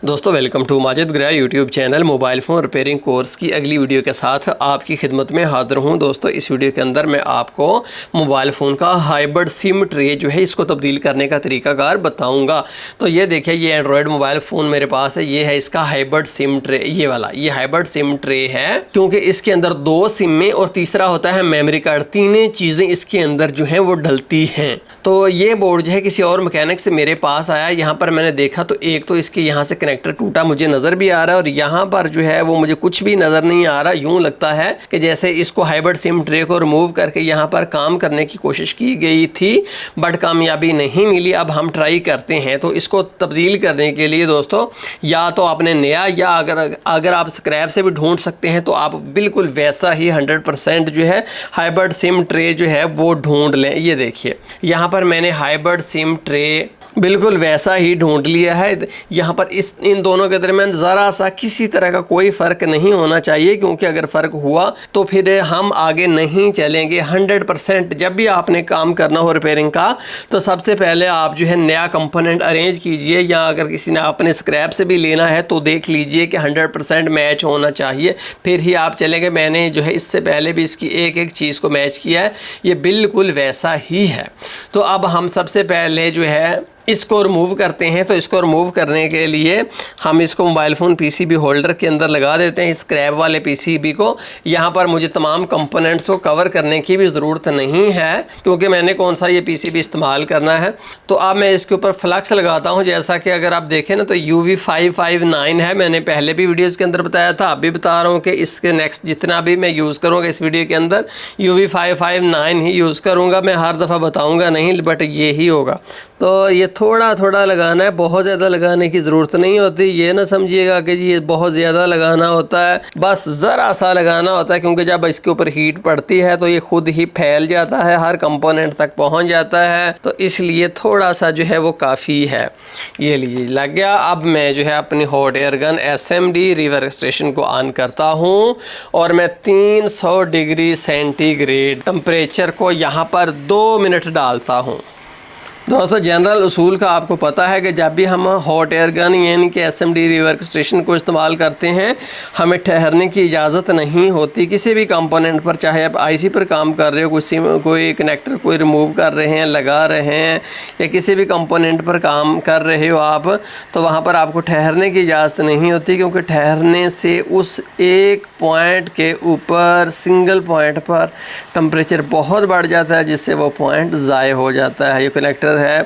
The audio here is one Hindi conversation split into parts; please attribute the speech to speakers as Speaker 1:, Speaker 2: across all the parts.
Speaker 1: दोस्तों वेलकम टू माजिद ग्रा YouTube channel. Mobile phone repairing course की अगली वीडियो के साथ आपकी खिदमत में हाज़िर हूं। दोस्तों इस वीडियो के अंदर मैं आपको मोबाइल फ़ोन का हाइब्रिड सिम ट्रे जो है इसको तब्दील करने का तरीकाकार बताऊंगा। तो ये देखिए, ये एंड्रॉयड मोबाइल फ़ोन मेरे पास है, ये है इसका हाइब्रिड सिम ट्रे। ये वाला ये हाइब्रिड सिम ट्रे है क्योंकि इसके अंदर 2 सिमें और तीसरा होता है मेमोरी कार्ड। तीनों चीज़ें इसके अंदर जो हैं वो डलती हैं। तो ये बोर्ड जो है किसी और मैकेनिक से मेरे पास आया, यहाँ पर मैंने देखा तो एक तो इसके यहाँ से कनेक्टर टूटा मुझे नज़र भी आ रहा है और यहाँ पर जो है वो मुझे कुछ भी नज़र नहीं आ रहा। यूँ लगता है कि जैसे इसको हाइब्रिड सिम ट्रे को रिमूव करके यहाँ पर काम करने की कोशिश की गई थी बट कामयाबी नहीं मिली। अब हम ट्राई करते हैं। तो इसको तब्दील करने के लिए दोस्तों या तो आपने नया या अगर आप स्क्रैप से भी ढूंढ सकते हैं तो आप बिल्कुल वैसा ही 100% जो है हाइब्रिड सिम ट्रे जो है वो ढूंढ लें। ये देखिए, यहाँ पर मैंने हाइब्रिड सिम ट्रे बिल्कुल वैसा ही ढूंढ लिया है। यहाँ पर इन दोनों के दरमियान ज़रा सा किसी तरह का कोई फ़र्क नहीं होना चाहिए, क्योंकि अगर फ़र्क हुआ तो फिर हम आगे नहीं चलेंगे। 100% जब भी आपने काम करना हो रिपेयरिंग का तो सबसे पहले आप जो है नया कंपोनेंट अरेंज कीजिए, या अगर किसी ने अपने स्क्रैप से भी लेना है तो देख लीजिए कि 100% मैच होना चाहिए, फिर ही आप चलेंगे। मैंने जो है इससे पहले भी इसकी एक एक चीज़ को मैच किया है, ये बिल्कुल वैसा ही है। तो अब हम सबसे पहले जो है इसको रिमूव करते हैं। तो इसको रिमूव करने के लिए हम इसको मोबाइल फ़ोन पीसीबी होल्डर के अंदर लगा देते हैं, स्क्रैप वाले पीसीबी को। यहाँ पर मुझे तमाम कंपोनेंट्स को कवर करने की भी ज़रूरत नहीं है क्योंकि मैंने कौन सा ये पीसीबी इस्तेमाल करना है। तो अब मैं इसके ऊपर फ्लक्स लगाता हूँ। जैसा कि अगर आप देखें ना तो UV559 है। मैंने पहले भी वीडियोज़ के अंदर बताया था, अब भी बता रहा हूँ कि इसके नेक्स्ट जितना भी मैं यूज़ करूँगा इस वीडियो के अंदर UV559 ही यूज़ करूँगा। मैं हर दफ़ा बताऊँगा नहीं, बट ये ही होगा। तो ये थोड़ा थोड़ा लगाना है, बहुत ज़्यादा लगाने की ज़रूरत नहीं होती। ये ना समझिएगा कि ये बहुत ज़्यादा लगाना होता है, बस ज़रा सा लगाना होता है, क्योंकि जब इसके ऊपर हीट पड़ती है तो ये खुद ही फैल जाता है, हर कंपोनेंट तक पहुंच जाता है। तो इसलिए थोड़ा सा जो है वो काफ़ी है। ये लीजिए लग गया। अब मैं जो है अपनी hot air gun SMD river station को ऑन करता हूँ और मैं 300 डिग्री सेंटीग्रेड टेम्परेचर को यहाँ पर 2 मिनट डालता हूँ। दोस्तों जनरल उसूल का आपको पता है कि जब भी हम हॉट एयर गन यानी कि SMD रिवर्क स्टेशन को इस्तेमाल करते हैं हमें ठहरने की इजाज़त नहीं होती किसी भी कंपोनेंट पर। चाहे आप IC पर काम कर रहे हो, कोई कनेक्टर कोई रिमूव कर रहे हैं, लगा रहे हैं, या किसी भी कंपोनेंट पर काम कर रहे हो आप, तो वहाँ पर आपको ठहरने की इजाज़त नहीं होती, क्योंकि ठहरने से उस एक पॉइंट के ऊपर सिंगल पॉइंट पर टेम्परेचर बहुत बढ़ जाता है, जिससे वो पॉइंट ज़ाय हो जाता है। ये कनेक्टर है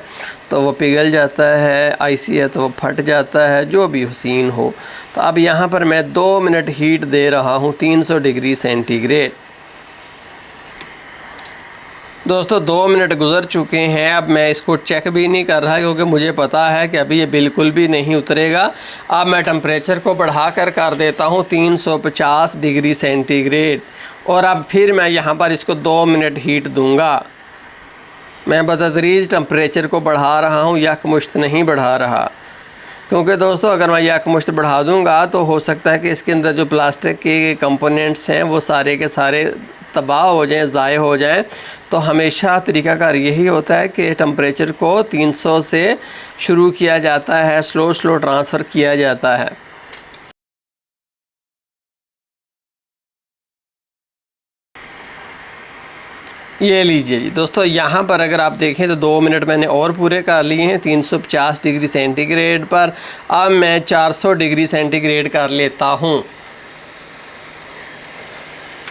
Speaker 1: तो वो पिघल जाता है, IC है तो वो फट जाता है, जो भी सीन हो। तो अब यहाँ पर मैं 2 मिनट हीट दे रहा हूँ 300 डिग्री सेंटीग्रेड। दोस्तों 2 मिनट गुजर चुके हैं। अब मैं इसको चेक भी नहीं कर रहा क्योंकि मुझे पता है कि अभी ये बिल्कुल भी नहीं उतरेगा। अब मैं टेम्परेचर को बढ़ा कर देता हूँ 350 डिग्री सेंटीग्रेड और अब फिर मैं यहाँ पर इसको 2 मिनट हीट दूँगा। मैं बतदरीज टेम्परेचर को बढ़ा रहा हूँ, यकमुश्त नहीं बढ़ा रहा, क्योंकि दोस्तों अगर मैं यकमुश्त बढ़ा दूँगा तो हो सकता है कि इसके अंदर जो प्लास्टिक के कंपोनेंट्स हैं वो सारे के सारे तबाह हो जाएं, ज़ाय हो जाएं। तो हमेशा तरीकाकार यही होता है कि टेम्परेचर को 300 से शुरू किया जाता है, स्लो ट्रांसफ़र किया जाता है। ये लीजिए जी दोस्तों, यहाँ पर अगर आप देखें तो 2 मिनट मैंने और पूरे कर लिए हैं 350 डिग्री सेंटीग्रेड पर। अब मैं 400 डिग्री सेंटीग्रेड कर लेता हूँ।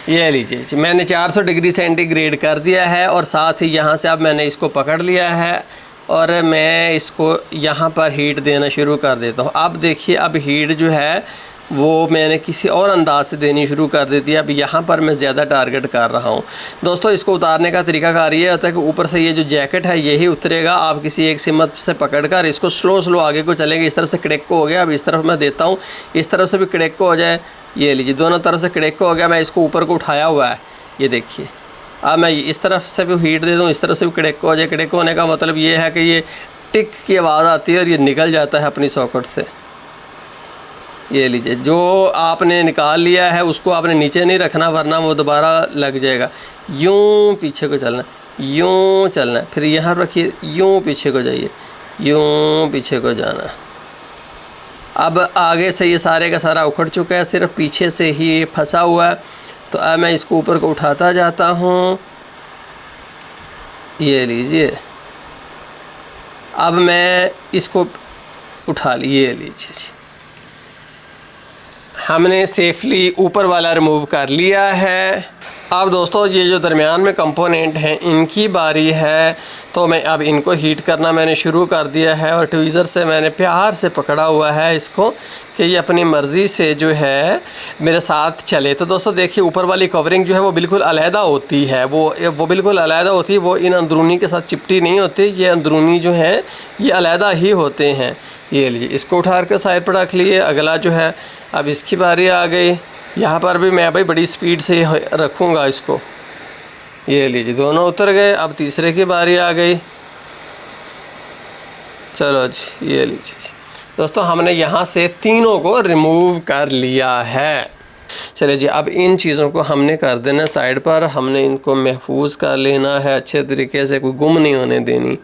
Speaker 1: ये लीजिए जी, मैंने 400 डिग्री सेंटीग्रेड कर दिया है और साथ ही यहाँ से अब मैंने इसको पकड़ लिया है और मैं इसको यहाँ पर हीट देना शुरू कर देता हूँ। अब देखिए, अब हीट जो है वो मैंने किसी और अंदाज से देनी शुरू कर देती है। अब यहाँ पर मैं ज़्यादा टारगेट कर रहा हूँ। दोस्तों इसको उतारने का तरीकाकार ये होता है कि ऊपर से ये जो जैकेट है यही उतरेगा। आप किसी एक सिमत से पकड़कर इसको स्लो आगे को चलेंगे। इस तरफ से कड़ेक्को हो गया, अब इस तरफ मैं देता हूँ, इस तरफ से भी कड़ेक्को हो जाए। ये लीजिए, दोनों तरफ से कड़ेक्को हो गया। मैं इसको ऊपर को उठाया हुआ है, ये देखिए। अब मैं इस तरफ से भी हीट दे दूँ, इस तरफ से भी कड़ेक्को हो जाए। कड़ेक्को होने का मतलब ये है कि ये टिक की आवाज़ आती है और ये निकल जाता है अपनी सॉकेट से। ये लीजिए, जो आपने निकाल लिया है उसको आपने नीचे नहीं रखना, वरना वो दोबारा लग जाएगा। यूँ पीछे को चलना, यूँ चलना, फिर यहाँ रखिए, यूँ पीछे को जाइए, यूँ पीछे को जाना। अब आगे से ये सारे का सारा उखड़ चुका है, सिर्फ पीछे से ही ये फंसा हुआ है। तो अब मैं इसको ऊपर को उठाता जाता हूँ। ये लीजिए, अब मैं इसको उठा लिए लीजिए, हमने सेफली ऊपर वाला रिमूव कर लिया है। अब दोस्तों ये जो दरमियान में कंपोनेंट हैं इनकी बारी है, तो मैं अब इनको हीट करना मैंने शुरू कर दिया है और ट्वीज़र से मैंने प्यार से पकड़ा हुआ है इसको कि ये अपनी मर्ज़ी से जो है मेरे साथ चले। तो दोस्तों देखिए, ऊपर वाली कवरिंग जो है वो बिल्कुल अलहदा होती है, वो बिल्कुल अलहदा होती है, वो इन अंदरूनी के साथ चिपटी नहीं होती। ये अंदरूनी जो हैं ये अलहदा ही होते हैं। ये लीजिए, इसको उठा कर साइड पर रख लिए। अगला जो है अब इसकी बारी आ गई। यहाँ पर भी मैं भाई बड़ी स्पीड से रखूँगा इसको। ये लीजिए, दोनों उतर गए। अब तीसरे की बारी आ गई। चलो जी, ये लीजिए दोस्तों, हमने यहाँ से तीनों को रिमूव कर लिया है। चलिए जी, अब इन चीज़ों को हमने कर देना साइड पर। हमने इनको महफूज कर लेना है अच्छे तरीके से, कोई गुम नहीं होने देनी।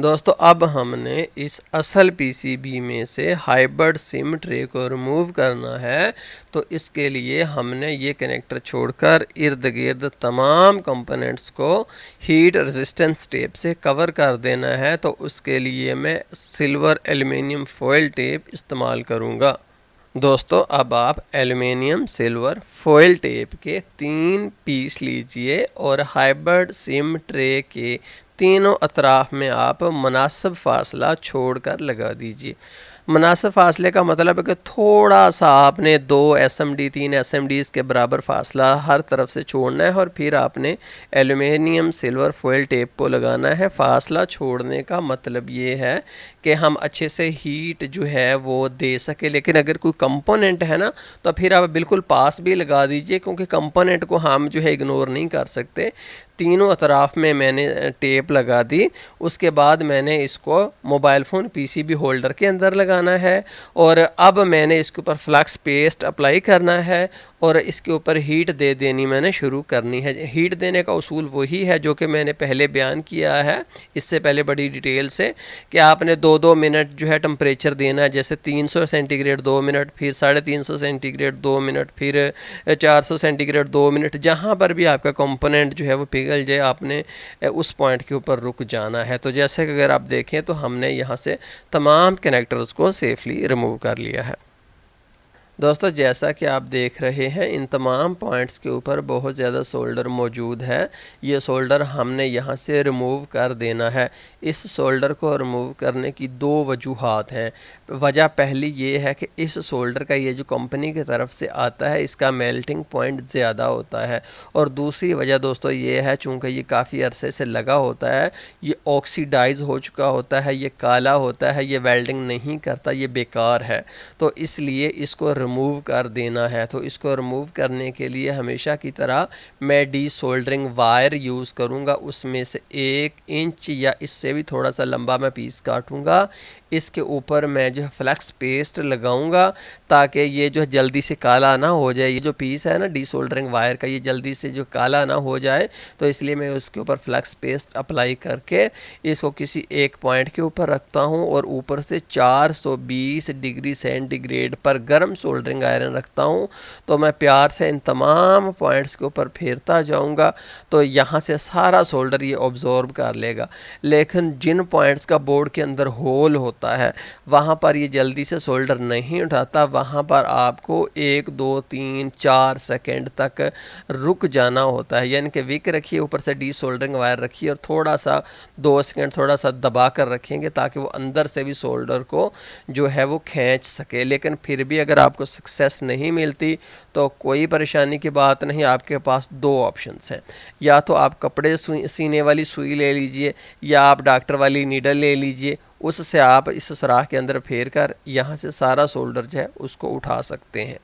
Speaker 1: दोस्तों अब हमने इस असल पीसीबी में से हाइब्रिड सिम ट्रे को रिमूव करना है। तो इसके लिए हमने ये कनेक्टर छोड़कर इर्द गिर्द तमाम कंपोनेंट्स को हीट रेजिस्टेंस टेप से कवर कर देना है। तो उसके लिए मैं सिल्वर एल्युमिनियम फॉयल टेप इस्तेमाल करूँगा। दोस्तों अब आप एल्युमिनियम सिल्वर फॉयल टेप के 3 पीस लीजिए और हाइब्रिड सिम ट्रे के तीनों अतराफ़ में आप मुनासिब फासला छोड़कर लगा दीजिए। मुनासिब फासले का मतलब है कि थोड़ा सा आपने 2 SMD 3 SMDs के बराबर फासला हर तरफ से छोड़ना है और फिर आपने एल्युमिनियम सिल्वर फॉयल टेप को लगाना है। फासला छोड़ने का मतलब ये है कि हम अच्छे से हीट जो है वो दे सके। लेकिन अगर कोई कंपोनेंट है ना, तो फिर आप बिल्कुल पास भी लगा दीजिए, क्योंकि कंपोनेंट को हम जो है इग्नोर नहीं कर सकते। तीनों अतराफ़ में मैंने टेप लगा दी। उसके बाद मैंने इसको मोबाइल फ़ोन पीसीबी होल्डर के अंदर लगाना है और अब मैंने इसके ऊपर फ्लक्स पेस्ट अप्लाई करना है और इसके ऊपर हीट दे देनी मैंने शुरू करनी है। हीट देने का उसूल वही है जो कि मैंने पहले बयान किया है इससे पहले बड़ी डिटेल से, कि आपने 2-2 मिनट जो है टेम्परेचर देना है। जैसे 300 सेंटीग्रेड 2 मिनट, फिर 350 सेंटीग्रेड 2 मिनट, फिर 400 सेंटीग्रेड 2 मिनट। जहाँ पर भी आपका कंपोनेंट जो है वो पिघल जाए, आपने उस पॉइंट के ऊपर रुक जाना है। तो जैसे कि अगर आप देखें तो हमने यहाँ से तमाम कनेक्टर्स को सेफली रिमूव कर लिया है। दोस्तों जैसा कि आप देख रहे हैं इन तमाम पॉइंट्स के ऊपर बहुत ज़्यादा सोल्डर मौजूद है। ये सोल्डर हमने यहाँ से रिमूव कर देना है। इस सोल्डर को रिमूव करने की 2 वजूहात हैं। वजह पहली ये है कि इस सोल्डर का ये जो कंपनी की तरफ से आता है इसका मेल्टिंग पॉइंट ज़्यादा होता है, और दूसरी वजह दोस्तों ये है चूँकि ये काफ़ी अरसे से लगा होता है, ये ऑक्सीडाइज हो चुका होता है, ये काला होता है, ये वेल्डिंग नहीं करता, ये बेकार है। तो इसलिए इसको रिमूव कर देना है। तो इसको रिमूव करने के लिए हमेशा की तरह मैं डी सोल्डरिंग वायर यूज़ करूँगा। उसमें से 1 इंच या इससे भी थोड़ा सा लंबा मैं पीस काटूँगा। इसके ऊपर मैं जो है फ्लक्स पेस्ट लगाऊंगा ताकि ये जो है जल्दी से काला ना हो जाए। ये जो पीस है ना डी सोल्डरिंग वायर का, ये जल्दी से जो काला ना हो जाए, तो इसलिए मैं उसके ऊपर फ्लक्स पेस्ट अप्लाई करके इसको किसी एक पॉइंट के ऊपर रखता हूँ और ऊपर से 420 डिग्री सेंटीग्रेड पर गर्म सोल्डरिंग आयरन रखता हूँ। तो मैं प्यार से इन तमाम पॉइंट्स के ऊपर फेरता जाऊँगा तो यहाँ से सारा सोल्डर ये ऑब्जॉर्ब कर लेगा। लेकिन जिन पॉइंट्स का बोर्ड के अंदर होल होता है वहाँ पर ये जल्दी से सोल्डर नहीं उठाता, वहाँ पर आपको 1 2 3 4 सेकंड तक रुक जाना होता है। यानी कि विक रखिए, ऊपर से डी सोल्डरिंग वायर रखिए और थोड़ा सा 2 सेकंड थोड़ा सा दबा कर रखेंगे ताकि वो अंदर से भी सोल्डर को जो है वो खींच सके। लेकिन फिर भी अगर आपको सक्सेस नहीं मिलती तो कोई परेशानी की बात नहीं, आपके पास 2 ऑप्शंस हैं। या तो आप कपड़े सीने वाली सुई ले लीजिए या आप डॉक्टर वाली नीडल ले लीजिए, उससे आप इस सुराख के अंदर फेर कर यहाँ से सारा सोल्डर जो है उसको उठा सकते हैं।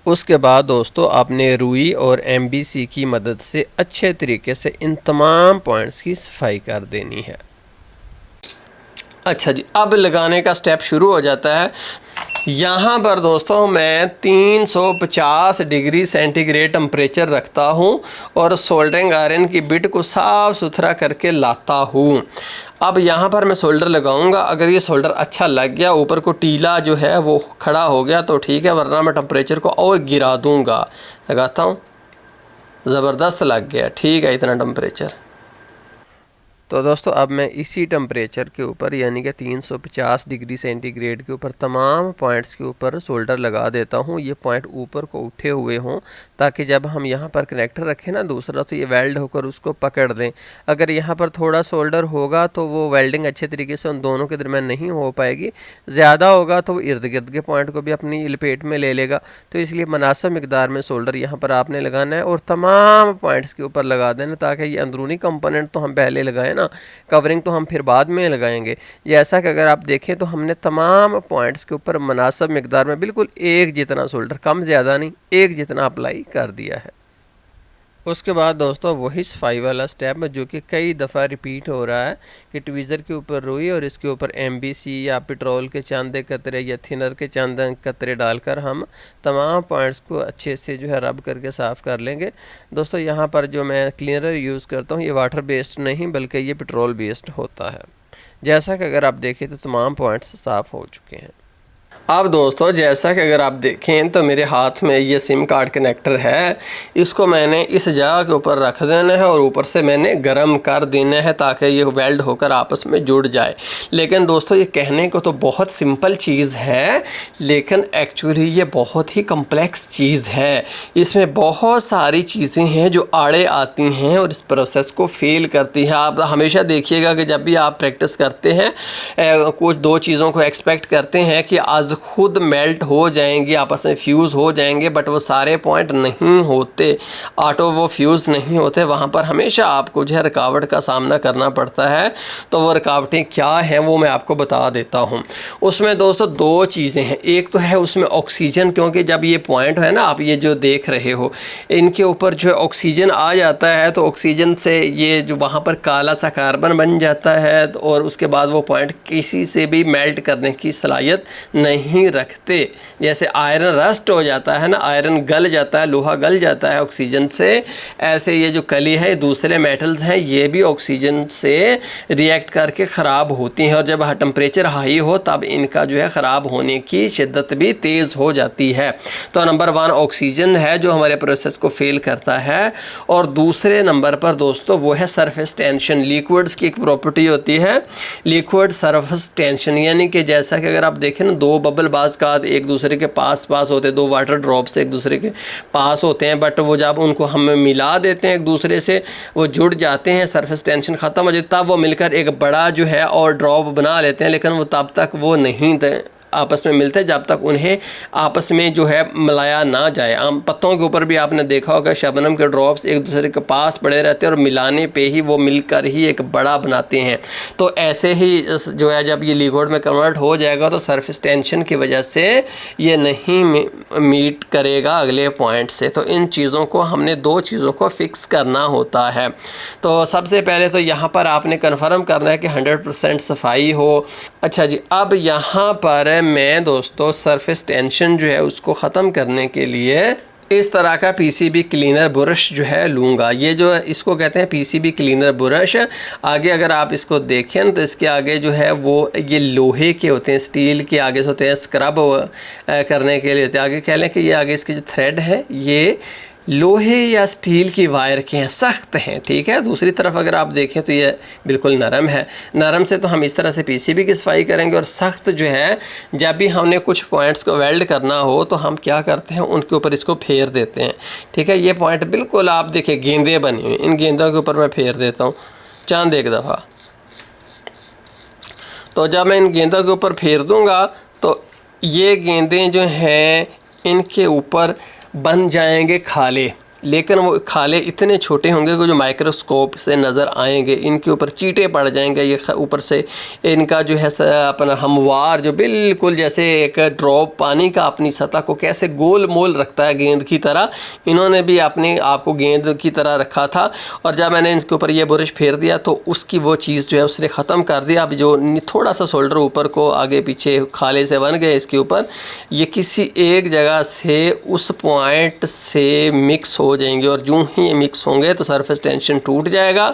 Speaker 1: उसके बाद दोस्तों आपने रुई और MBC की मदद से अच्छे तरीके से इन तमाम पॉइंट्स की सफाई कर देनी है। अच्छा जी, अब लगाने का स्टेप शुरू हो जाता है। यहाँ पर दोस्तों मैं 350 डिग्री सेंटीग्रेड टेम्परेचर रखता हूँ और सोल्डरिंग आयरन की बिट को साफ़ सुथरा करके लाता हूँ। अब यहाँ पर मैं सोल्डर लगाऊंगा। अगर ये सोल्डर अच्छा लग गया, ऊपर को टीला जो है वो खड़ा हो गया तो ठीक है, वरना मैं टेम्परेचर को और गिरा दूंगा। लगाता हूँ, ज़बरदस्त लग गया। ठीक है, इतना टेम्परेचर। तो दोस्तों अब मैं इसी टेम्परेचर के ऊपर यानी कि 350 डिग्री सेंटीग्रेड के ऊपर तमाम पॉइंट्स के ऊपर सोल्डर लगा देता हूँ। ये पॉइंट ऊपर को उठे हुए हों ताकि जब हम यहाँ पर कनेक्टर रखें ना दूसरा, तो ये वेल्ड होकर उसको पकड़ दें। अगर यहाँ पर थोड़ा सोल्डर होगा तो वो वेल्डिंग अच्छे तरीके से उन दोनों के दरमियान नहीं हो पाएगी। ज़्यादा होगा तो वो इर्द गिर्द के पॉइंट को भी अपनी लपेट में ले लेगा। तो इसलिए मुनासिब मिकदार में सोल्डर यहाँ पर आपने लगाना है और तमाम पॉइंट्स के ऊपर लगा देना, ताकि ये अंदरूनी कंपोनेंट तो हम पहले लगाएं ना, कवरिंग तो हम फिर बाद में लगाएंगे। जैसा कि अगर आप देखें तो हमने तमाम पॉइंट्स के ऊपर मुनासिब मिकदार में बिल्कुल एक जितना सोल्डर, कम ज़्यादा नहीं, एक जितना अप्लाई कर दिया है। उसके बाद दोस्तों वही सफाई वाला स्टेप जो कि कई दफ़ा रिपीट हो रहा है कि ट्वीज़र के ऊपर रुई और इसके ऊपर MBC या पेट्रोल के चंद कतरे या थिनर के चंद कतरे डालकर हम तमाम पॉइंट्स को अच्छे से जो है रब करके साफ़ कर लेंगे। दोस्तों यहाँ पर जो मैं क्लीनर यूज़ करता हूँ ये वाटर बेस्ड नहीं बल्कि ये पेट्रोल बेस्ड होता है। जैसा कि अगर आप देखें तो तमाम पॉइंट्स साफ़ हो चुके हैं। अब दोस्तों जैसा कि अगर आप देखें तो मेरे हाथ में ये सिम कार्ड कनेक्टर है, इसको मैंने इस जगह के ऊपर रख देना है और ऊपर से मैंने गर्म कर देना है ताकि ये वेल्ड होकर आपस में जुड़ जाए। लेकिन दोस्तों ये कहने को तो बहुत सिंपल चीज़ है, लेकिन एक्चुअली ये बहुत ही कम्प्लेक्स चीज़ है। इसमें बहुत सारी चीज़ें हैं जो आड़े आती हैं और इस प्रोसेस को फेल करती हैं। आप हमेशा देखिएगा कि जब भी आप प्रैक्टिस करते हैं कुछ दो चीज़ों को एक्सपेक्ट करते हैं कि आज खुद मेल्ट हो जाएंगी, आपस में फ्यूज़ हो जाएंगे, बट वो सारे पॉइंट नहीं होते, ऑटो वो फ्यूज़ नहीं होते। वहाँ पर हमेशा आपको जो है रुकावट का सामना करना पड़ता है। तो वो रुकावटें क्या हैं वो मैं आपको बता देता हूँ। उसमें दोस्तों दो चीज़ें हैं। एक तो है उसमें ऑक्सीजन, क्योंकि जब ये पॉइंट है ना आप ये जो देख रहे हो इनके ऊपर जो है ऑक्सीजन आ जाता है, तो ऑक्सीजन से ये जो वहाँ पर काला सा कार्बन बन जाता है और उसके बाद वो पॉइंट किसी से भी मेल्ट करने की सलाहियत नहीं रखते। जैसे आयरन रस्ट हो जाता है ना, आयरन गल जाता है, लोहा गल जाता है ऑक्सीजन से, ऐसे ये जो कली है दूसरे मेटल्स हैं ये भी ऑक्सीजन से रिएक्ट करके ख़राब होती हैं और जब टेम्परेचर हाई हो तब इनका जो है ख़राब होने की शिद्दत भी तेज़ हो जाती है। तो नंबर 1 ऑक्सीजन है जो हमारे प्रोसेस को फेल करता है। और दूसरे नंबर पर दोस्तों वो है सरफेस टेंशन। लिक्विड्स की एक प्रॉपर्टी होती है लिक्विड सरफेस टेंशन, यानी कि जैसा कि अगर आप देखें ना दो बबल बाज का एक दूसरे के पास होते हैं, दो वाटर ड्रॉप्स एक दूसरे के पास होते हैं, बट वो जब उनको हम मिला देते हैं एक दूसरे से वो जुड़ जाते हैं, सरफेस टेंशन ख़त्म हो जाती है, तब वो मिलकर एक बड़ा जो है और ड्रॉप बना लेते हैं। लेकिन वो तब तक वो नहीं आपस में मिलते जब तक उन्हें आपस में जो है मिलाया ना जाए। आम पत्तों के ऊपर भी आपने देखा होगा शबनम के ड्रॉप्स एक दूसरे के पास पड़े रहते हैं और मिलाने पे ही वो मिलकर ही एक बड़ा बनाते हैं। तो ऐसे ही जो है जब ये लिक्विड में कन्वर्ट हो जाएगा तो सरफेस टेंशन की वजह से ये नहीं मीट करेगा अगले पॉइंट से। तो इन चीज़ों को हमने दो चीज़ों को फिक्स करना होता है। तो सबसे पहले तो यहाँ पर आपने कन्फर्म करना है कि 100% सफाई हो। अच्छा जी, अब यहाँ पर मैं दोस्तों सरफेस टेंशन जो है उसको ख़त्म करने के लिए इस तरह का PCB क्लीनर ब्रश जो है लूँगा। ये जो इसको कहते हैं PCB क्लीनर ब्रश। आगे अगर आप इसको देखें तो इसके आगे जो है वो ये लोहे के होते हैं, स्टील के आगे से होते हैं, स्क्रब करने के लिए होते हैं। आगे कह लें कि ये आगे इसके जो थ्रेड है ये लोहे या स्टील की वायर के हैं, सख्त हैं, ठीक है। दूसरी तरफ अगर आप देखें तो ये बिल्कुल नरम है। नरम से तो हम इस तरह से PCB की सफाई करेंगे। और सख्त जो है जब भी हमने कुछ पॉइंट्स को वेल्ड करना हो तो हम क्या करते हैं उनके ऊपर इसको फेर देते हैं, ठीक है। ये पॉइंट बिल्कुल आप देखिए गेंदें बनी हुई, इन गेंदों के ऊपर मैं फेर देता हूँ चांद एक दफ़ा। तो जब मैं इन गेंदों के ऊपर फेर दूँगा तो ये गेंदें जो हैं इनके ऊपर बन जाएंगे खाले, लेकिन वो खाले इतने छोटे होंगे कि जो माइक्रोस्कोप से नज़र आएंगे, इनके ऊपर चीटे पड़ जाएंगे। ये ऊपर से इनका जो है अपना हमवार जो बिल्कुल जैसे एक ड्रॉप पानी का अपनी सतह को कैसे गोल मोल रखता है गेंद की तरह, इन्होंने भी अपने आप को गेंद की तरह रखा था। और जब मैंने इसके ऊपर ये ब्रश फेर दिया तो उसकी वो चीज़ जो है उसने ख़त्म कर दिया। अब जो थोड़ा सा शोल्डर ऊपर को आगे पीछे खाले से बन गए इसके ऊपर, ये किसी एक जगह से उस पॉइंट से मिक्स हो जाएंगे और यूँ ही ये मिक्स होंगे तो सरफेस टेंशन टूट जाएगा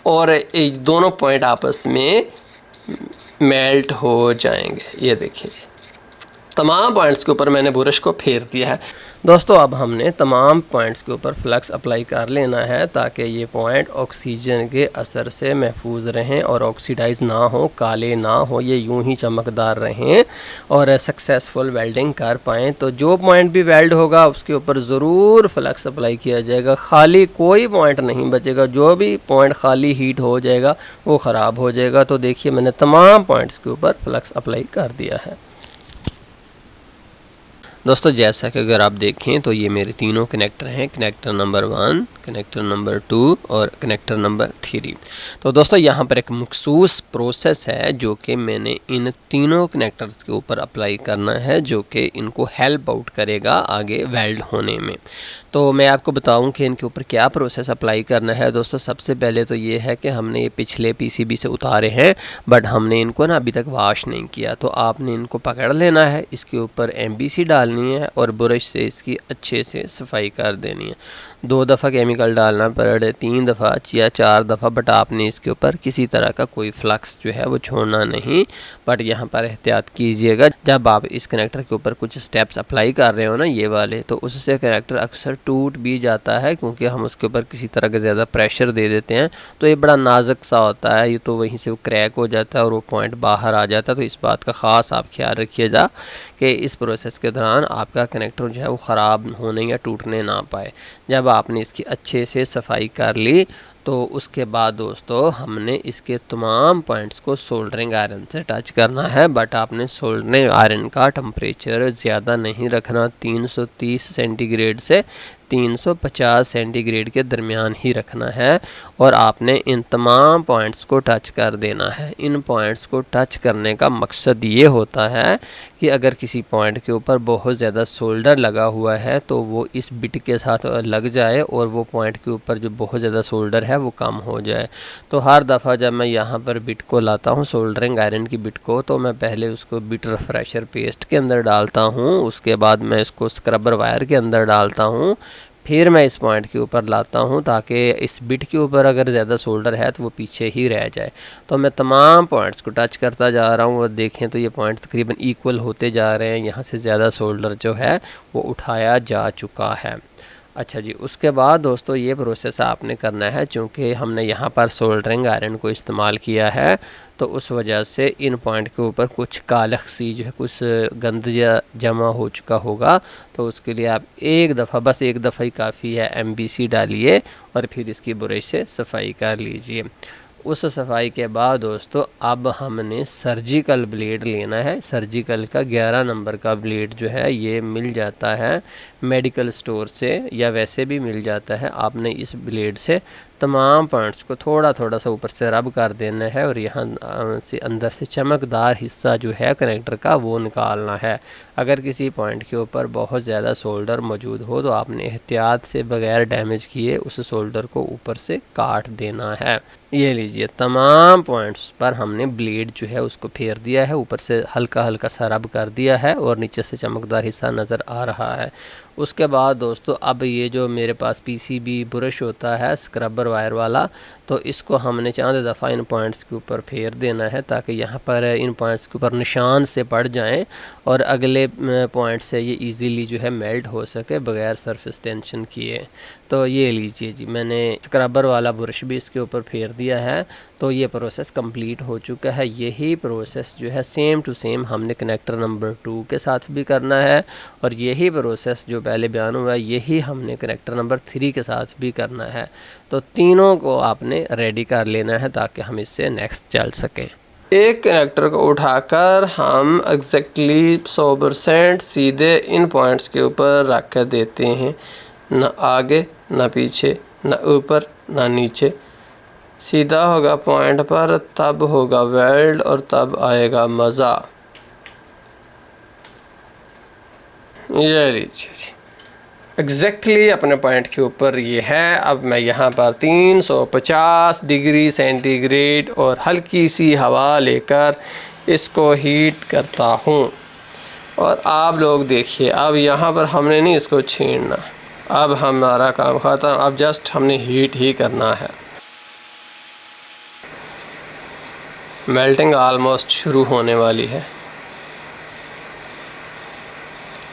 Speaker 1: और दोनों पॉइंट आपस में मेल्ट हो जाएंगे। ये देखिए तमाम पॉइंट्स के ऊपर मैंने ब्रश को फेर दिया है। दोस्तों अब हमने तमाम पॉइंट्स के ऊपर फ्लक्स अप्लाई कर लेना है ताकि ये पॉइंट ऑक्सीजन के असर से महफूज रहें और ऑक्सीडाइज ना हो, काले ना हो, ये यूं ही चमकदार रहें और सक्सेसफुल वेल्डिंग कर पाएँ। तो जो पॉइंट भी वेल्ड होगा उसके ऊपर ज़रूर फ्लक्स अप्लाई किया जाएगा, खाली कोई पॉइंट नहीं बचेगा। जो भी पॉइंट खाली हीट हो जाएगा वो ख़राब हो जाएगा। तो देखिए मैंने तमाम पॉइंट्स के ऊपर फ्लक्स अप्लाई कर दिया है। दोस्तों जैसा कि अगर आप देखें तो ये मेरे तीनों कनेक्टर हैं, कनेक्टर नंबर 1, कनेक्टर नंबर 2 और कनेक्टर नंबर 3। तो दोस्तों यहाँ पर एक मखसूस प्रोसेस है जो कि मैंने इन तीनों कनेक्टर्स के ऊपर अप्लाई करना है, जो कि इनको हेल्प आउट करेगा आगे वेल्ड होने में। तो मैं आपको बताऊं कि इनके ऊपर क्या प्रोसेस अप्लाई करना है। दोस्तों सबसे पहले तो ये है कि हमने ये पिछले पीसीबी से उतारे हैं बट हमने इनको ना अभी तक वॉश नहीं किया। तो आपने इनको पकड़ लेना है, इसके ऊपर एमबीसी डालनी है और ब्रश से इसकी अच्छे से सफाई कर देनी है। 2 दफ़ा केमिकल डालना पड़े, 3 दफ़ा या 4 दफ़ा, बट आपने इसके ऊपर किसी तरह का कोई फ्लक्स जो है वो छोड़ना नहीं। बट यहाँ पर एहतियात कीजिएगा, जब आप इस कनेक्टर के ऊपर कुछ स्टेप्स अप्लाई कर रहे हो ना ये वाले, तो उससे कनेक्टर अक्सर टूट भी जाता है क्योंकि हम उसके ऊपर किसी तरह का ज़्यादा प्रेशर दे देते हैं। तो ये बड़ा नाजुक सा होता है, ये तो वहीं से वो क्रैक हो जाता है और वो पॉइंट बाहर आ जाता है। तो इस बात का ख़ास आप ख्याल रखिएगा कि इस प्रोसेस के दौरान आपका कनेक्टर जो है वो ख़राब होने या टूटने ना पाए। जब आपने इसकी अच्छे से सफाई कर ली तो उसके बाद दोस्तों हमने इसके तमाम पॉइंट्स को सोल्डरिंग आयरन से टच करना है। बट आपने सोल्डरिंग आयरन का टेम्परेचर ज़्यादा नहीं रखना, 330 सेंटीग्रेड से 350 सेंटीग्रेड के दरमियान ही रखना है और आपने इन तमाम पॉइंट्स को टच कर देना है। इन पॉइंट्स को टच करने का मकसद ये होता है कि अगर किसी पॉइंट के ऊपर बहुत ज़्यादा सोल्डर लगा हुआ है तो वो इस बिट के साथ लग जाए और वो पॉइंट के ऊपर जो बहुत ज़्यादा सोल्डर है वो कम हो जाए। तो हर दफ़ा जब मैं यहाँ पर बिट को लाता हूँ, सोल्डरिंग आयरन की बिट को, तो मैं पहले उसको बिट रिफ्रेशर पेस्ट के अंदर डालता हूँ, उसके बाद मैं इसको स्क्रबर वायर के अंदर डालता हूँ, फिर मैं इस पॉइंट के ऊपर लाता हूँ ताकि इस बिट के ऊपर अगर ज़्यादा सोल्डर है तो वो पीछे ही रह जाए। तो मैं तमाम पॉइंट्स को टच करता जा रहा हूँ और देखें तो ये पॉइंट तकरीबन इक्वल होते जा रहे हैं। यहाँ से ज़्यादा सोल्डर जो है वो उठाया जा चुका है। अच्छा जी, उसके बाद दोस्तों ये प्रोसेस आपने करना है, चूँकि हमने यहाँ पर सोल्डरिंग आयरन को इस्तेमाल किया है तो उस वजह से इन पॉइंट के ऊपर कुछ कालख सी जो है, कुछ गंद जमा हो चुका होगा। तो उसके लिए आप एक दफ़ा, बस एक दफ़ा ही काफ़ी है, एमबीसी डालिए और फिर इसकी ब्रश से सफाई कर लीजिए। उस सफाई के बाद दोस्तों अब हमने सर्जिकल ब्लेड लेना है। सर्जिकल का 11 नंबर का ब्लेड जो है ये मिल जाता है मेडिकल स्टोर से या वैसे भी मिल जाता है। आपने इस ब्लेड से तमाम पॉइंट्स को थोड़ा थोड़ा सा ऊपर से रब कर देना है और यहाँ से अंदर से चमकदार हिस्सा जो है कनेक्टर का वो निकालना है। अगर किसी पॉइंट के ऊपर बहुत ज़्यादा सोल्डर मौजूद हो तो आपने एहतियात से बग़ैर डैमेज किए उस सोल्डर को ऊपर से काट देना है। ये लीजिए तमाम पॉइंट्स पर हमने ब्लेड जो है उसको फेर दिया है, ऊपर से हल्का हल्का सा रब कर दिया है और नीचे से चमकदार हिस्सा नज़र आ रहा है। उसके बाद दोस्तों अब ये जो मेरे पास पीसीबी ब्रश होता है स्क्रबर वायर वाला, तो इसको हमने चंद दफ़ा इन पॉइंट्स के ऊपर फेर देना है ताकि यहाँ पर इन पॉइंट्स के ऊपर निशान से पड़ जाएं और अगले पॉइंट से ये इजीली जो है मेल्ट हो सके बग़ैर सरफेस टेंशन किए। तो ये लीजिए जी, मैंने स्क्रबर वाला ब्रश भी इसके ऊपर फेर दिया है। तो ये प्रोसेस कंप्लीट हो चुका है। यही प्रोसेस जो है सेम टू सेम हमने कनेक्टर नंबर 2 के साथ भी करना है और यही प्रोसेस जो पहले बयान हुआ है यही हमने कनेक्टर नंबर 3 के साथ भी करना है। तो तीनों को आपने रेडी कर लेना है ताकि हम इससे नेक्स्ट चल सकें। एक कनेक्टर को उठाकर हम एग्जैक्टली 100% सीधे इन पॉइंट्स के ऊपर रख कर देते हैं, ना आगे ना पीछे, ना ऊपर ना नीचे, सीधा होगा पॉइंट पर, तब होगा वेल्ड और तब आएगा मज़ा। ये लीजिए जी, एग्जैक्टली अपने पॉइंट के ऊपर ये है। अब मैं यहाँ पर 350 डिग्री सेंटीग्रेड और हल्की सी हवा लेकर इसको हीट करता हूँ। और आप लोग देखिए, अब यहाँ पर हमने नहीं इसको छीनना, अब हमारा काम ख़त्म। अब जस्ट हमने हीट ही करना है। मेल्टिंग ऑलमोस्ट शुरू होने वाली है।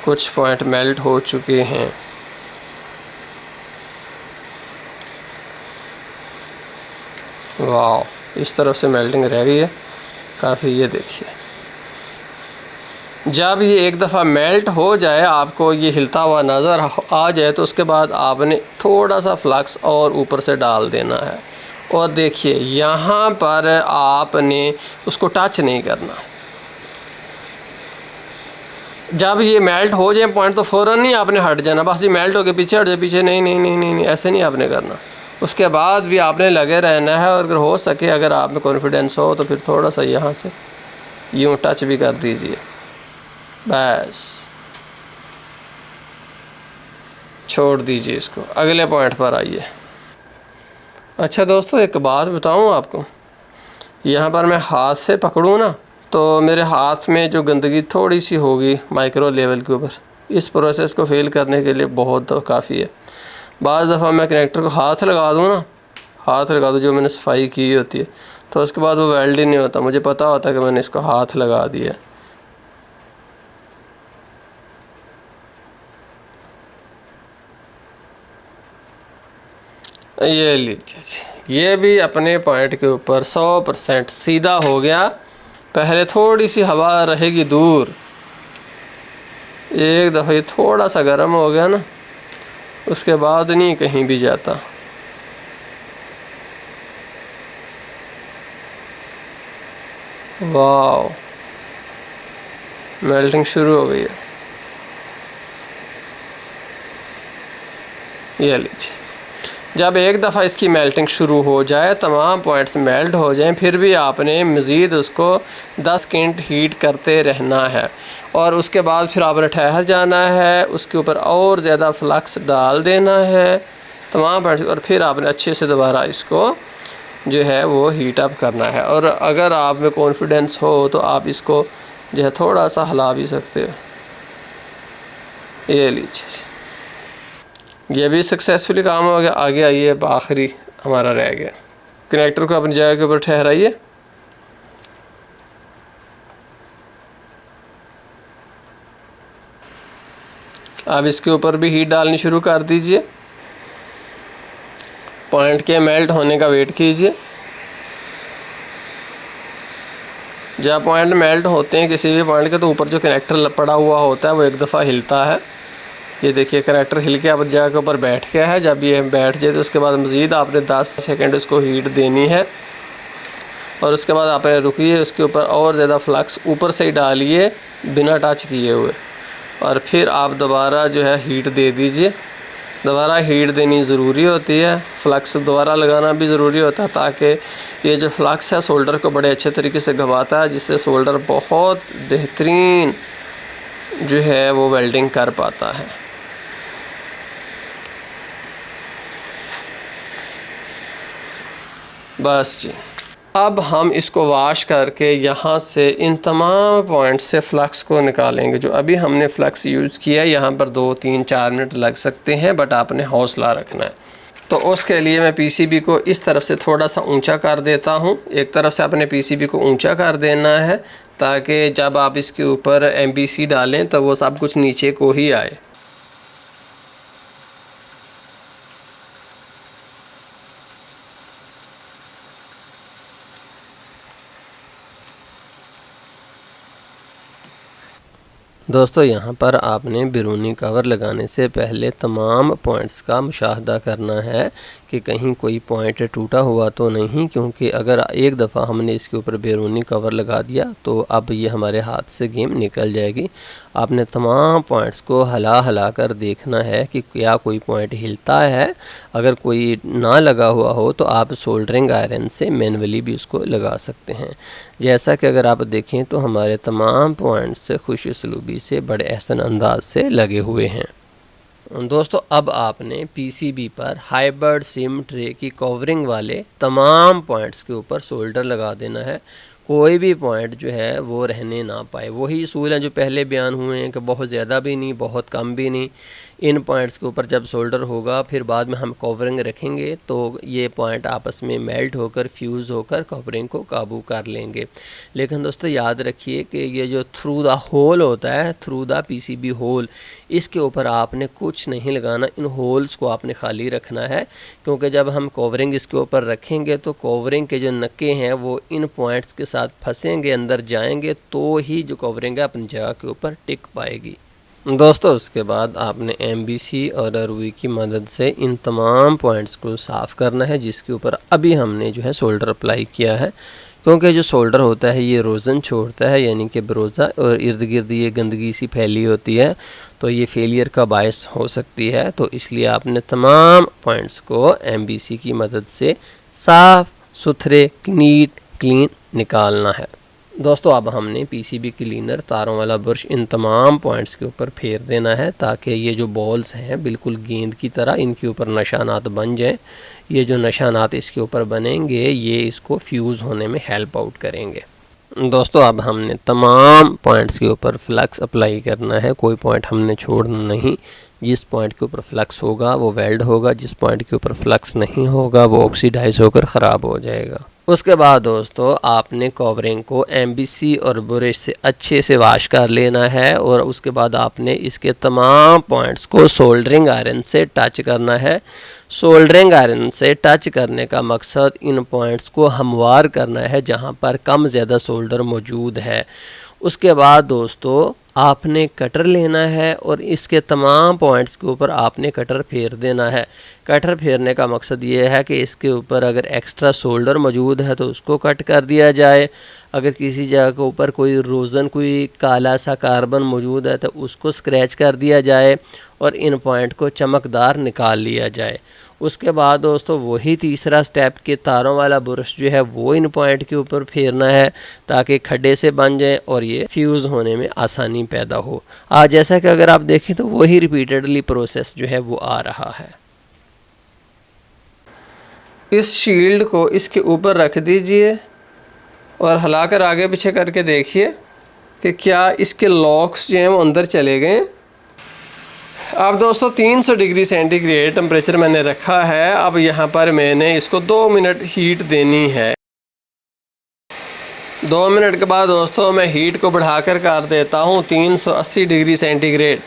Speaker 1: कुछ पॉइंट मेल्ट हो चुके हैं। वाह, इस तरफ से मेल्टिंग रह गई है काफ़ी। ये देखिए, जब ये एक दफ़ा मेल्ट हो जाए, आपको ये हिलता हुआ नज़र आ जाए, तो उसके बाद आपने थोड़ा सा फ्लक्स और ऊपर से डाल देना है। और देखिए यहाँ पर आपने उसको टच नहीं करना। जब ये मेल्ट हो जाए पॉइंट, तो फ़ौरन नहीं आपने हट जाना, बस ये मेल्ट हो के पीछे हट जाए, पीछे नहीं नहीं नहीं नहीं नहीं, ऐसे नहीं आपने करना। उसके बाद भी आपने लगे रहना है। और अगर हो सके, अगर आप में कॉन्फिडेंस हो, तो फिर थोड़ा सा यहाँ से यूँ टच भी कर दीजिए, बस छोड़ दीजिए इसको। अगले पॉइंट पर आइए। अच्छा दोस्तों, एक बात बताऊं आपको, यहाँ पर मैं हाथ से पकड़ूँ ना, तो मेरे हाथ में जो गंदगी थोड़ी सी होगी माइक्रो लेवल के ऊपर, इस प्रोसेस को फेल करने के लिए बहुत काफ़ी है। बाज़ दफ़ा मैं कनेक्टर को हाथ लगा दूँ ना, हाथ लगा दूँ जो मैंने सफाई की होती है, तो उसके बाद वो वेल्ड ही नहीं होता। मुझे पता होता है कि मैंने इसको हाथ लगा दिया। ये लीजिए, ये भी अपने पॉइंट के ऊपर 100% सीधा हो गया। पहले थोड़ी सी हवा रहेगी दूर, एक दफ़ा ये थोड़ा सा गर्म हो गया ना, उसके बाद नहीं कहीं भी जाता। वाह, मेल्टिंग शुरू हो गई है। ये लीजिए, जब एक दफ़ा इसकी मेल्टिंग शुरू हो जाए, तमाम पॉइंट्स मेल्ट हो जाएं, फिर भी आपने मज़ीद उसको 10 सेकंड हीट करते रहना है। और उसके बाद फिर आपने ठहर जाना है, उसके ऊपर और ज़्यादा फ्लक्स डाल देना है तमाम पॉइंट्स, और फिर आपने अच्छे से दोबारा इसको जो है वो हीट अप करना है। और अगर आप में कॉन्फिडेंस हो तो आप इसको जो है थोड़ा सा हिला भी सकते हो। ये लीजिए, ये भी सक्सेसफुली काम हो गया। आगे आइए, अब आखिरी हमारा रह गया। कनेक्टर को अपनी जगह के ऊपर ठहराइए। अब इसके ऊपर भी हीट डालनी शुरू कर दीजिए। पॉइंट के मेल्ट होने का वेट कीजिए। जब पॉइंट मेल्ट होते हैं किसी भी पॉइंट के, तो ऊपर जो कनेक्टर पड़ा हुआ होता है वो एक दफ़ा हिलता है। ये देखिए, कनेक्टर हिल के अब जगह के ऊपर बैठ गया है। जब ये बैठ जाए तो उसके बाद मज़ीद आपने 10 सेकंड इसको हीट देनी है। और उसके बाद आपने रुकिए, उसके ऊपर और ज़्यादा फ्लक्स ऊपर से ही डालिए बिना टच किए हुए, और फिर आप दोबारा जो है हीट दे दीजिए। दोबारा हीट देनी ज़रूरी होती है, फ्लक्स दोबारा लगाना भी ज़रूरी होता है, ताकि ये जो फ्लक्स है सोल्डर को बड़े अच्छे तरीके से घुमाता है, जिससे सोल्डर बहुत बेहतरीन जो है वो वेल्डिंग कर पाता है। बस जी, अब हम इसको वॉश करके यहाँ से इन तमाम पॉइंट्स से फ्लक्स को निकालेंगे। जो अभी हमने फ्लक्स यूज़ किया है, यहाँ पर 2, 3, 4 मिनट लग सकते हैं, बट आपने हौसला रखना है। तो उसके लिए मैं पीसीबी को इस तरफ से थोड़ा सा ऊंचा कर देता हूँ। एक तरफ से अपने पीसीबी को ऊंचा कर देना है, ताकि जब आप इसके ऊपर एमबीसी डालें तो वो सब कुछ नीचे को ही आए। दोस्तों, यहाँ पर आपने बैरूनी कवर लगाने से पहले तमाम पॉइंट्स का मुशाहदा करना है कि कहीं कोई पॉइंट टूटा हुआ तो नहीं, क्योंकि अगर एक दफ़ा हमने इसके ऊपर बैरूनी कवर लगा दिया तो अब ये हमारे हाथ से गेम निकल जाएगी। आपने तमाम पॉइंट्स को हिला कर देखना है कि क्या कोई पॉइंट हिलता है। अगर कोई ना लगा हुआ हो तो आप सोल्डरिंग आयरन से मैनुअली भी उसको लगा सकते हैं। जैसा कि अगर आप देखें तो हमारे तमाम पॉइंट्स खुश उसलूबी से बड़े एहसन अंदाज से लगे हुए हैं। दोस्तों, अब आपने पीसीबी पर हाइब्रिड सिम ट्रे की कवरिंग वाले तमाम पॉइंट्स के ऊपर सोल्डर लगा देना है। कोई भी पॉइंट जो है वो रहने ना पाए। वही असूल हैं जो पहले बयान हुए हैं कि बहुत ज़्यादा भी नहीं, बहुत कम भी नहीं। इन पॉइंट्स के ऊपर जब सोल्डर होगा फिर बाद में हम कवरिंग रखेंगे तो ये पॉइंट आपस में मेल्ट होकर फ्यूज़ होकर कवरिंग को काबू कर लेंगे। लेकिन दोस्तों याद रखिए कि ये जो थ्रू द होल होता है, थ्रू द पीसीबी होल, इसके ऊपर आपने कुछ नहीं लगाना। इन होल्स को आपने खाली रखना है, क्योंकि जब हम कवरिंग इसके ऊपर रखेंगे तो कवरिंग के जो नक्के हैं वो इन पॉइंट्स के साथ फंसेंगे, अंदर जाएंगे, तो ही जो कवरिंग है अपनी जगह के ऊपर टिक पाएगी। दोस्तों उसके बाद आपने MBC और रुई की मदद से इन तमाम पॉइंट्स को साफ़ करना है जिसके ऊपर अभी हमने जो है सोल्डर अप्लाई किया है। क्योंकि जो सोल्डर होता है ये रोज़न छोड़ता है, यानी कि बरोज़ा, और इर्द गिर्द ये गंदगी सी फैली होती है तो ये फेलियर का बायस हो सकती है। तो इसलिए आपने तमाम पॉइंट्स को MBC की मदद से साफ़ सुथरे नीट क्लीन निकालना है। दोस्तों अब हमने PCB क्लीनर तारों वाला ब्रश इन तमाम पॉइंट्स के ऊपर फेर देना है ताकि ये जो बॉल्स हैं बिल्कुल गेंद की तरह इनके ऊपर निशानात बन जाएं। ये जो निशानात इसके ऊपर बनेंगे ये इसको फ्यूज़ होने में हेल्प आउट करेंगे। दोस्तों अब हमने तमाम पॉइंट्स के ऊपर फ्लक्स अप्लाई करना है, कोई पॉइंट हमने छोड़ना नहीं। जिस पॉइंट के ऊपर फ्लक्स होगा वो वेल्ड होगा, जिस पॉइंट के ऊपर फ्लक्स नहीं होगा वो ऑक्सीडाइज होकर ख़राब हो जाएगा। उसके बाद दोस्तों आपने कवरिंग को MBC और ब्रश से अच्छे से वाश कर लेना है और उसके बाद आपने इसके तमाम पॉइंट्स को सोल्डरिंग आयरन से टच करना है। सोल्डरिंग आयरन से टच करने का मकसद इन पॉइंट्स को हमवार करना है जहां पर कम ज़्यादा सोल्डर मौजूद है। उसके बाद दोस्तों आपने कटर लेना है और इसके तमाम पॉइंट्स के ऊपर आपने कटर फेर देना है। कटर फेरने का मकसद ये है कि इसके ऊपर अगर एक्स्ट्रा सोल्डर मौजूद है तो उसको कट कर दिया जाए। अगर किसी जगह के ऊपर कोई रोज़न, कोई काला सा कार्बन मौजूद है तो उसको स्क्रैच कर दिया जाए और इन पॉइंट को चमकदार निकाल लिया जाए। उसके बाद दोस्तों वही तीसरा स्टेप के तारों वाला ब्रश जो है वो इन पॉइंट के ऊपर फेरना है ताकि खड्डे से बन जाए और ये फ्यूज़ होने में आसानी पैदा हो। आज जैसा कि अगर आप देखें तो वही रिपीटेडली प्रोसेस जो है वो आ रहा है। इस शील्ड को इसके ऊपर रख दीजिए और हिलाकर आगे पीछे करके देखिए कि क्या इसके लॉक्स जो हैं वो अंदर चले गए। अब दोस्तों 300 डिग्री सेंटीग्रेड टेम्परेचर मैंने रखा है। अब यहाँ पर मैंने इसको 2 मिनट हीट देनी है। 2 मिनट के बाद दोस्तों मैं हीट को बढ़ाकर कर देता हूँ 380 डिग्री सेंटीग्रेड।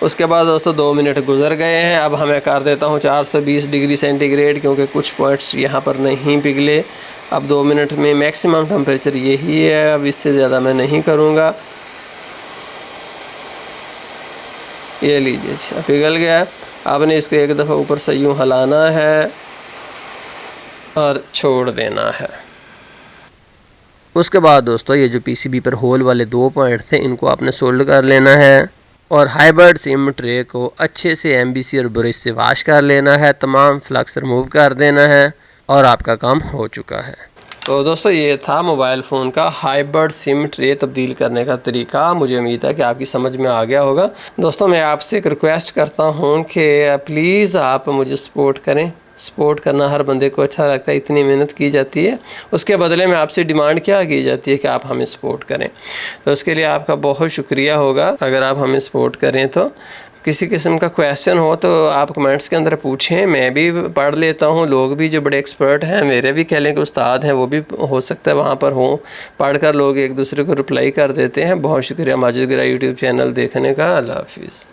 Speaker 1: उसके बाद दोस्तों 2 मिनट गुजर गए हैं। अब हमें कर देता हूँ 420 डिग्री सेंटीग्रेड, क्योंकि कुछ पॉइंट्स यहाँ पर नहीं पिघले। अब 2 मिनट में मैक्सिमम टेम्परेचर यही है, अब इससे ज़्यादा मैं नहीं करूँगा। ये लीजिए, अच्छा पिघल गया। आपने इसको एक दफ़ा ऊपर से यूँ हिलाना है और छोड़ देना है। उसके बाद दोस्तों ये जो PCB पर होल वाले 2 पॉइंट थे इनको आपने सोल्ड कर लेना है और हाइब्रिड सिम ट्रे को अच्छे से MBC और ब्रश से वाश कर लेना है। तमाम फ्लक्स रिमूव कर देना है और आपका काम हो चुका है। तो दोस्तों ये था मोबाइल फ़ोन का हाइब्रिड सिम ट्रे तब्दील करने का तरीका। मुझे उम्मीद है कि आपकी समझ में आ गया होगा। दोस्तों मैं आपसे एक रिक्वेस्ट करता हूँ कि प्लीज़ आप मुझे सपोर्ट करें। सपोर्ट करना हर बंदे को अच्छा लगता है, इतनी मेहनत की जाती है, उसके बदले में आपसे डिमांड क्या की जाती है कि आप हमें सपोर्ट करें। तो उसके लिए आपका बहुत शुक्रिया होगा अगर आप हमें सपोर्ट करें। तो किसी किस्म का क्वेश्चन हो तो आप कमेंट्स के अंदर पूछें, मैं भी पढ़ लेता हूँ। लोग भी जो बड़े एक्सपर्ट हैं, मेरे भी कह लें कि उस्ताद हैं, वो भी हो सकता है वहाँ पर हों, पढ़कर लोग एक दूसरे को रिप्लाई कर देते हैं। बहुत शुक्रिया माजिद गिरा यूट्यूब चैनल देखने का। अल्लाह हाफिज़।